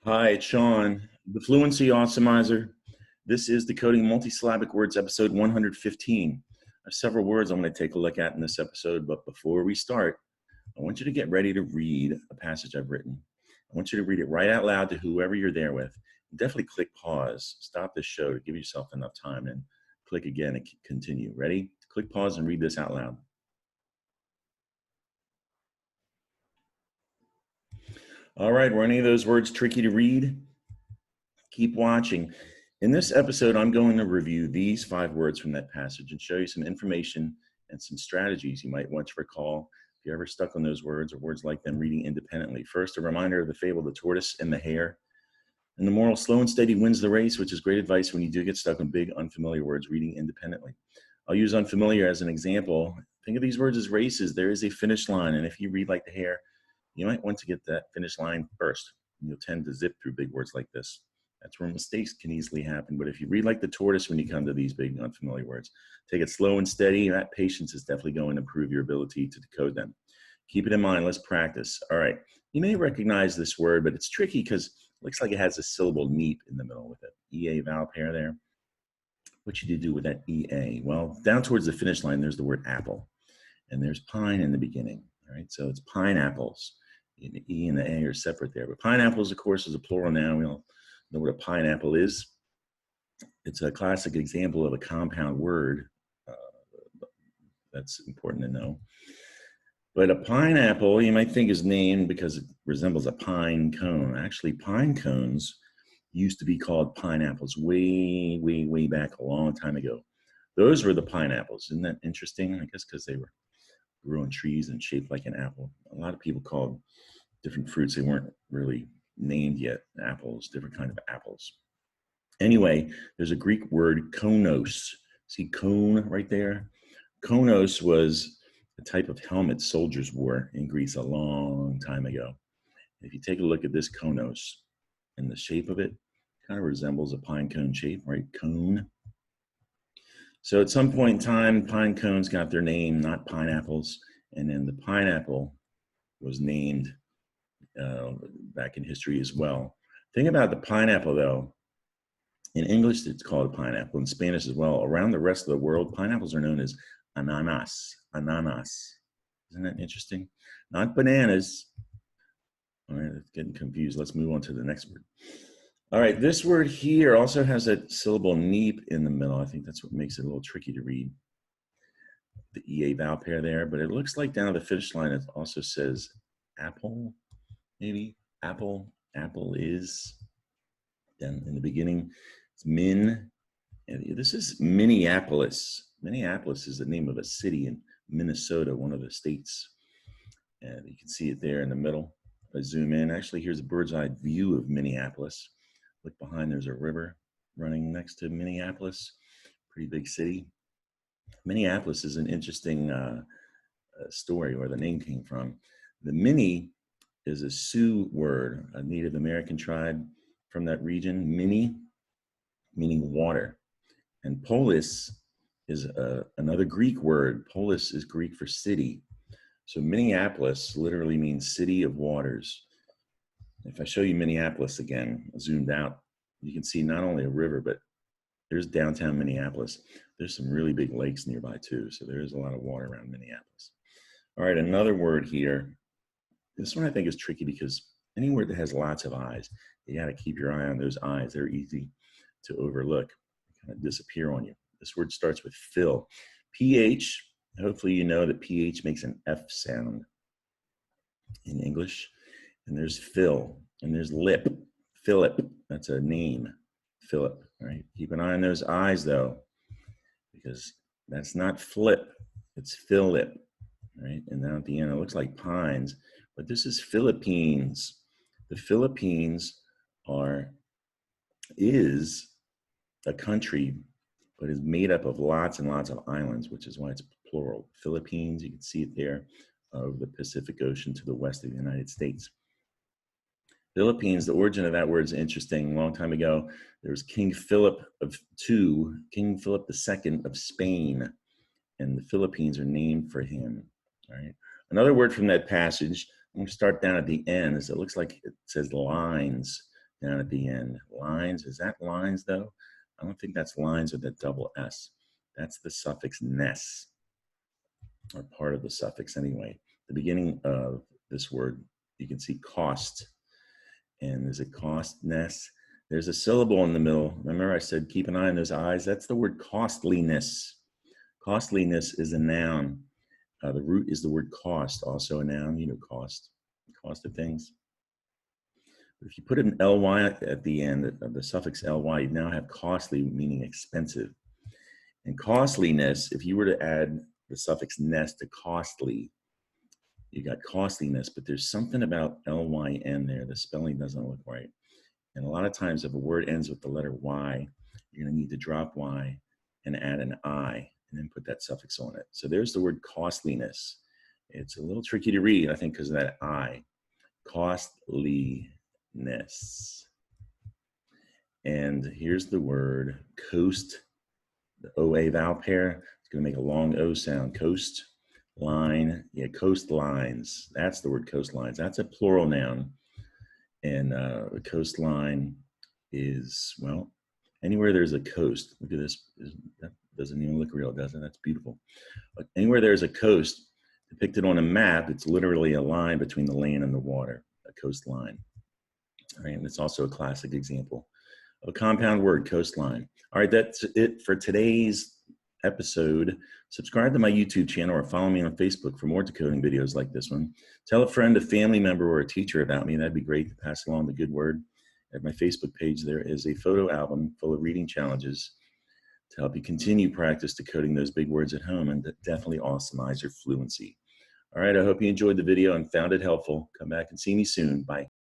Hi, it's Sean, the Fluency Awesomeizer. This is Decoding Multi-Syllabic Words, episode 115. I have several words I'm going to take a look at in this episode, but before we start, I want you to get ready to read a passage I've written. I want you to read it right out loud to whoever you're there with. Definitely click pause, stop this show to give yourself enough time, and click again and continue. Ready? Click pause and read this out loud. All right, were any of those words tricky to read? Keep watching. In this episode, I'm going to review these 5 words from that passage and show you some information and some strategies you might want to recall if you're ever stuck on those words or words like them reading independently. First, a reminder of the fable, The Tortoise and the Hare. And the moral, slow and steady wins the race, which is great advice when you do get stuck on big, unfamiliar words reading independently. I'll use unfamiliar as an example. Think of these words as races. There is a finish line, and if you read like the hare, you might want to get that finish line first. You'll tend to zip through big words like this. That's where mistakes can easily happen. But if you read like the tortoise when you come to these big unfamiliar words, take it slow and steady. That patience is definitely going to improve your ability to decode them. Keep it in mind. Let's practice. All right. You may recognize this word, but it's tricky because it looks like it has a syllable neep in the middle with an EA vowel pair there. What should you do with that EA? Well, down towards the finish line, there's the word apple. And there's pine in the beginning. All right. So it's pineapples. The E and the A are separate there. But pineapples, of course, is a plural noun. We all know what a pineapple is. It's a classic example of a compound word. That's important to know. But a pineapple, you might think is named because it resembles a pine cone. Actually, pine cones used to be called pineapples way, way, way back a long time ago. Those were the pineapples. Isn't that interesting? I guess because they were grew on trees and shaped like an apple. A lot of people called different fruits, they weren't really named yet, apples, different kind of apples. Anyway, there's a Greek word, konos. See cone right there? Konos was a type of helmet soldiers wore in Greece a long time ago. If you take a look at this konos and the shape of it, kind of resembles a pine cone shape, right? Cone. So at some point in time, pine cones got their name, not pineapples, and then the pineapple was named back in history as well. Thing about the pineapple, though, in English, it's called pineapple. In Spanish as well. Around the rest of the world, pineapples are known as ananas. Ananas. Isn't that interesting? Not bananas. All right, it's getting confused. Let's move on to the next word. All right, this word here also has that syllable neep in the middle. I think that's what makes it a little tricky to read. The EA vowel pair there, but it looks like down at the finish line, it also says apple, maybe. Apple is. Then in the beginning, it's Minne. And this is Minneapolis. Minneapolis is the name of a city in Minnesota, one of the states. And you can see it there in the middle. If I zoom in, actually, here's a bird's eye view of Minneapolis. Look behind, there's a river running next to Minneapolis. Pretty big city. Minneapolis is an interesting story where the name came from. The Minne is a Sioux word, a Native American tribe from that region. Minne, meaning water. And polis is another Greek word. Polis is Greek for city. So Minneapolis literally means city of waters. If I show you Minneapolis again, zoomed out, you can see not only a river, but there's downtown Minneapolis. There's some really big lakes nearby too. So there's a lot of water around Minneapolis. All right, another word here. This one I think is tricky because any word that has lots of eyes, you got to keep your eye on those eyes. They're easy to overlook, kind of disappear on you. This word starts with fill. PH, hopefully you know that PH makes an F sound in English. And there's fill, and there's lip. Philip, that's a name. Philip, right? Keep an eye on those eyes though, because that's not flip, it's Philip, right? And now at the end, it looks like pines, but this is Philippines. The Philippines is a country, but is made up of lots and lots of islands, which is why it's plural. Philippines, you can see it there, over the Pacific Ocean to the west of the United States. Philippines, the origin of that word is interesting. A long time ago, there was King Philip II of Spain, and the Philippines are named for him. All right. Another word from that passage, I'm going to start down at the end, is it looks like it says lines. down at the end. Lines, is that lines though? I don't think that's lines with a double S. That's the suffix ness, or part of the suffix anyway. The beginning of this word, you can see cost. And there's a costness. There's a syllable in the middle. Remember I said keep an eye on those eyes? That's the word costlyness. Costliness is a noun. The root is the word cost, also a noun, you know, cost of things. If you put an ly at the end of the suffix ly, you now have costly, meaning expensive. And costliness, if you were to add the suffix ness to costly, you got costliness, but there's something about lyn there. The spelling doesn't look right. And a lot of times if a word ends with the letter Y, you're gonna need to drop Y and add an I and then put that suffix on it. So there's the word costliness. It's a little tricky to read, I think, because of that I. Costliness. And here's the word coast, the OA vowel pair. It's gonna make a long O sound, coast. Line, yeah, coastlines. That's the word coastlines. That's a plural noun. And the coastline is, well, anywhere there's a coast. Look at this. That doesn't even look real, does it? That's beautiful. But anywhere there's a coast depicted on a map, it's literally a line between the land and the water, a coastline. All right, and it's also a classic example of a compound word, coastline. All right, that's it for today's episode. Subscribe to my YouTube channel or follow me on Facebook for more decoding videos like this one. Tell a friend, a family member, or a teacher about me. That'd be great to pass along the good word. At my Facebook page, there is a photo album full of reading challenges to help you continue practice decoding those big words at home and definitely awesomize your fluency. All right, I hope you enjoyed the video and found it helpful. Come back and see me soon. Bye.